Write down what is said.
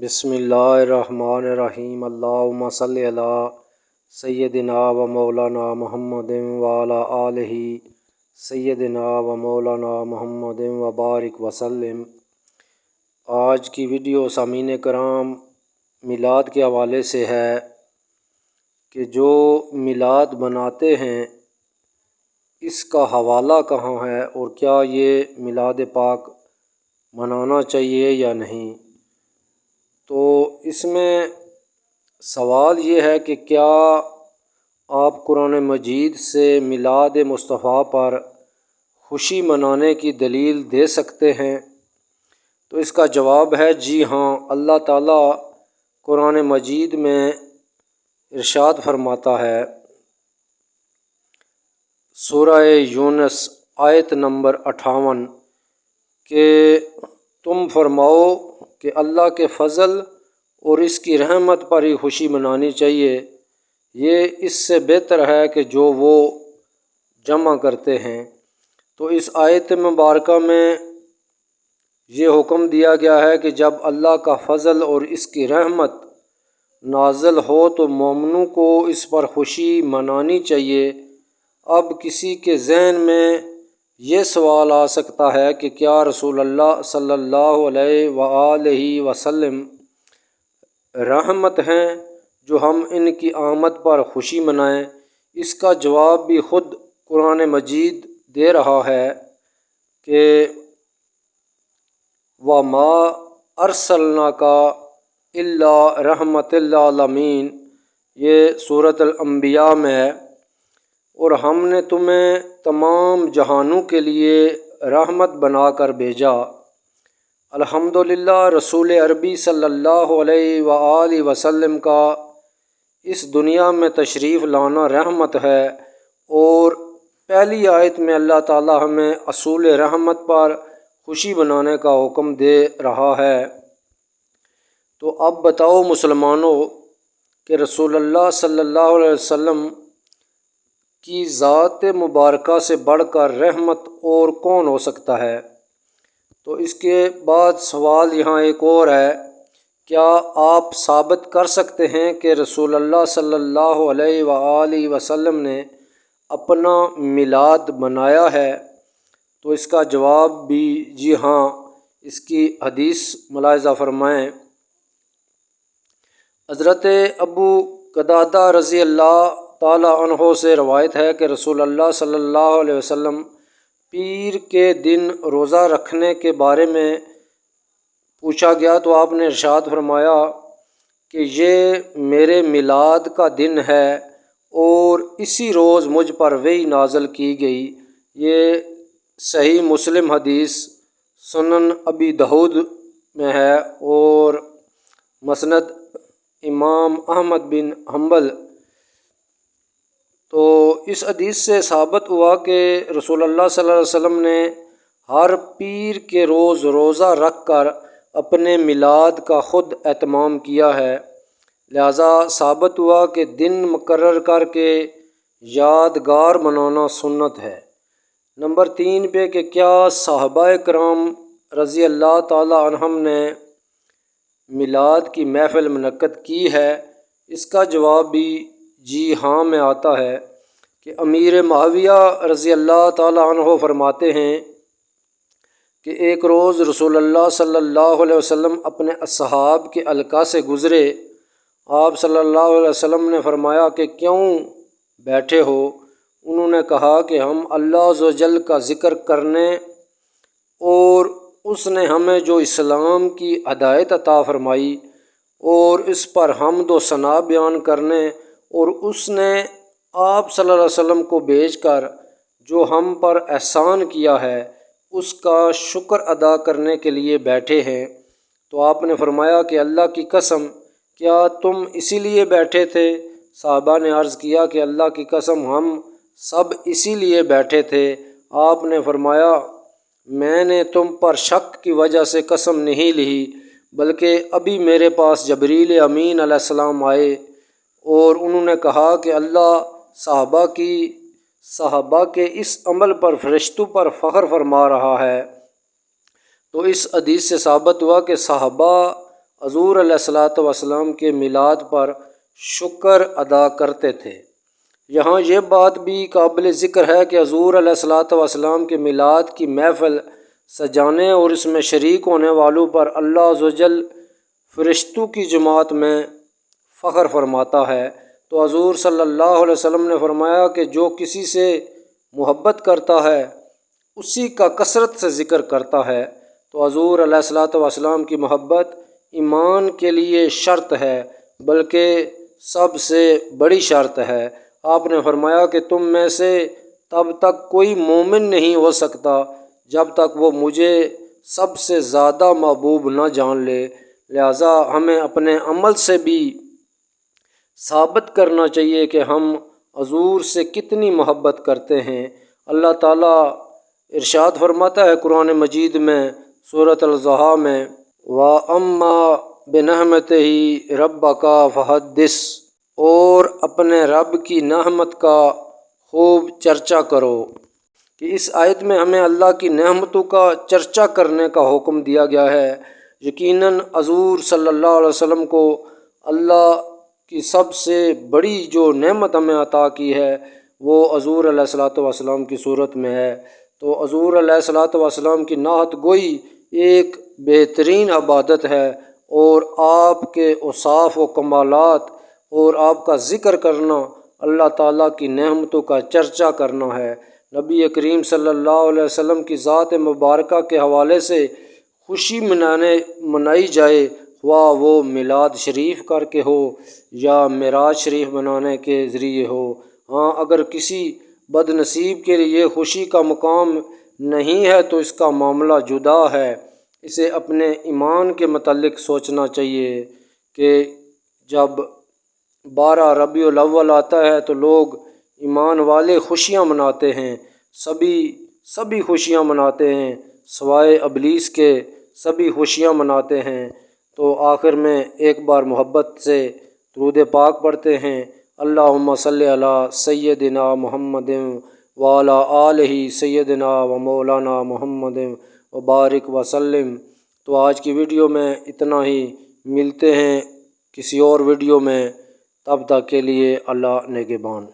بسم اللہ الرحمن الرحیم اللہم صلی علی سیدنا و مولانا محمد وعلی آلہ سیدنا و مولانا محمد وبارک وسلم۔ آج کی ویڈیو سامعین کرام میلاد کے حوالے سے ہے کہ جو میلاد مناتے ہیں اس کا حوالہ کہاں ہے اور کیا یہ میلاد پاک منانا چاہیے یا نہیں۔ تو اس میں سوال یہ ہے کہ کیا آپ قرآن مجید سے میلاد مصطفیٰ پر خوشی منانے کی دلیل دے سکتے ہیں؟ تو اس کا جواب ہے جی ہاں۔ اللہ تعالیٰ قرآن مجید میں ارشاد فرماتا ہے، سورہ یونس آیت نمبر 58 کہ تم فرماؤ کہ اللہ کے فضل اور اس کی رحمت پر ہی خوشی منانی چاہیے، یہ اس سے بہتر ہے کہ جو وہ جمع کرتے ہیں۔ تو اس آیت مبارکہ میں یہ حکم دیا گیا ہے کہ جب اللہ کا فضل اور اس کی رحمت نازل ہو تو مومنوں کو اس پر خوشی منانی چاہیے۔ اب کسی کے ذہن میں یہ سوال آ سکتا ہے کہ کیا رسول اللہ صلی اللہ علیہ وآلہ وسلم رحمت ہیں جو ہم ان کی آمد پر خوشی منائیں؟ اس کا جواب بھی خود قرآن مجید دے رہا ہے کہ وَمَا أَرْسَلْنَاكَ إِلَّا رَحْمَةً لِّلْعَالَمِينَ، یہ سورۃ الانبیاء میں ہے، اور ہم نے تمہیں تمام جہانوں کے لیے رحمت بنا کر بھیجا۔ الحمدللہ، رسول عربی صلی اللہ علیہ وآلہ وسلم کا اس دنیا میں تشریف لانا رحمت ہے، اور پہلی آیت میں اللہ تعالی ہمیں اصول رحمت پر خوشی منانے کا حکم دے رہا ہے۔ تو اب بتاؤ مسلمانوں کہ رسول اللہ صلی اللہ علیہ وسلم کی ذات مبارکہ سے بڑھ کر رحمت اور کون ہو سکتا ہے؟ تو اس کے بعد سوال یہاں ایک اور ہے، کیا آپ ثابت کر سکتے ہیں کہ رسول اللہ صلی اللہ علیہ وآلہ وسلم نے اپنا میلاد منایا ہے؟ تو اس کا جواب بھی جی ہاں۔ اس کی حدیث ملاحظہ فرمائیں، حضرت ابو قتادہ رضی اللہ تعالی عنہ سے روایت ہے کہ رسول اللہ صلی اللہ علیہ وسلم پیر کے دن روزہ رکھنے کے بارے میں پوچھا گیا تو آپ نے ارشاد فرمایا کہ یہ میرے میلاد کا دن ہے اور اسی روز مجھ پر وحی نازل کی گئی۔ یہ صحیح مسلم حدیث سنن ابی داؤد میں ہے اور مسند امام احمد بن حنبل۔ تو اس حدیث سے ثابت ہوا کہ رسول اللہ صلی اللہ علیہ وسلم نے ہر پیر کے روز روزہ رکھ کر اپنے میلاد کا خود اہتمام کیا ہے، لہذا ثابت ہوا کہ دن مقرر کر کے یادگار منانا سنت ہے۔ نمبر 3 پہ کہ کیا صحابہ کرام رضی اللہ تعالی عنہم نے میلاد کی محفل منعقد کی ہے؟ اس کا جواب بھی جی ہاں میں آتا ہے کہ امیر معاویہ رضی اللہ تعالی عنہ فرماتے ہیں کہ ایک روز رسول اللہ صلی اللہ علیہ وسلم اپنے اصحاب کے حلقہ سے گزرے۔ آپ صلی اللہ علیہ وسلم نے فرمایا کہ کیوں بیٹھے ہو؟ انہوں نے کہا کہ ہم اللہ عز و جل کا ذکر کرنے اور اس نے ہمیں جو اسلام کی ہدایت عطا فرمائی اور اس پر حمد و ثنا بیان کرنے اور اس نے آپ صلی اللہ علیہ وسلم کو بھیج کر جو ہم پر احسان کیا ہے اس کا شکر ادا کرنے کے لیے بیٹھے ہیں۔ تو آپ نے فرمایا کہ اللہ کی قسم کیا تم اسی لیے بیٹھے تھے؟ صحابہ نے عرض کیا کہ اللہ کی قسم ہم سب اسی لیے بیٹھے تھے۔ آپ نے فرمایا میں نے تم پر شک کی وجہ سے قسم نہیں لی، بلکہ ابھی میرے پاس جبریل امین علیہ السلام آئے اور انہوں نے کہا کہ اللہ صحابہ کے اس عمل پر فرشتوں پر فخر فرما رہا ہے۔ تو اس حدیث سے ثابت ہوا کہ صحابہ حضور علیہ الصلوۃ والسلام کے میلاد پر شکر ادا کرتے تھے۔ یہاں یہ بات بھی قابل ذکر ہے کہ حضور علیہ الصلوۃ والسلام کے میلاد کی محفل سجانے اور اس میں شریک ہونے والوں پر اللہ عز و جل فرشتوں کی جماعت میں فخر فرماتا ہے۔ تو حضور صلی اللہ علیہ وسلم نے فرمایا کہ جو کسی سے محبت کرتا ہے اسی کا کثرت سے ذکر کرتا ہے۔ تو حضور علیہ الصلوۃ والسلام کی محبت ایمان کے لیے شرط ہے، بلکہ سب سے بڑی شرط ہے۔ آپ نے فرمایا کہ تم میں سے تب تک کوئی مومن نہیں ہو سکتا جب تک وہ مجھے سب سے زیادہ محبوب نہ جان لے، لہٰذا ہمیں اپنے عمل سے بھی ثابت کرنا چاہیے کہ ہم حضور سے کتنی محبت کرتے ہیں۔ اللہ تعالیٰ ارشاد فرماتا ہے قرآن مجید میں سورۃ الضحیٰ میں وَأَمَّا بِنِعْمَتِهِ رَبِّكَ فَحَدِّثْ، اور اپنے رب کی نعمت کا خوب چرچا کرو۔ کہ اس آیت میں ہمیں اللہ کی نعمتوں کا چرچا کرنے کا حکم دیا گیا ہے۔ یقیناً حضور صلی اللہ علیہ وسلم کو اللہ کی سب سے بڑی جو نعمت ہمیں عطا کی ہے وہ حضور علیہ الصلوۃ والسلام کی صورت میں ہے۔ تو حضور علیہ الصلوۃ والسلام کی نعت گوئی ایک بہترین عبادت ہے، اور آپ کے اوصاف و کمالات اور آپ کا ذکر کرنا اللہ تعالیٰ کی نعمتوں کا چرچا کرنا ہے۔ نبی کریم صلی اللہ علیہ وسلم کی ذات مبارکہ کے حوالے سے خوشی منائی جائے، خواہ وہ میلاد شریف کر کے ہو یا معراج شریف منانے کے ذریعے ہو۔ ہاں، اگر کسی بد نصیب کے لیے خوشی کا مقام نہیں ہے تو اس کا معاملہ جدا ہے۔ اسے اپنے ایمان کے متعلق سوچنا چاہیے کہ جب 12 ربیع الاول آتا ہے تو لوگ ایمان والے خوشیاں مناتے ہیں، سبھی خوشیاں مناتے ہیں سوائے ابلیس کے، سبھی خوشیاں مناتے ہیں۔ تو آخر میں ایک بار محبت سے درود پاک پڑھتے ہیں، اللہم صلی علی سیدنا محمد وعلی آلہ سیدنا و مولانا محمد وبارک وسلم۔ تو آج کی ویڈیو میں اتنا ہی، ملتے ہیں کسی اور ویڈیو میں، تب تک کے لیے اللہ نگہبان۔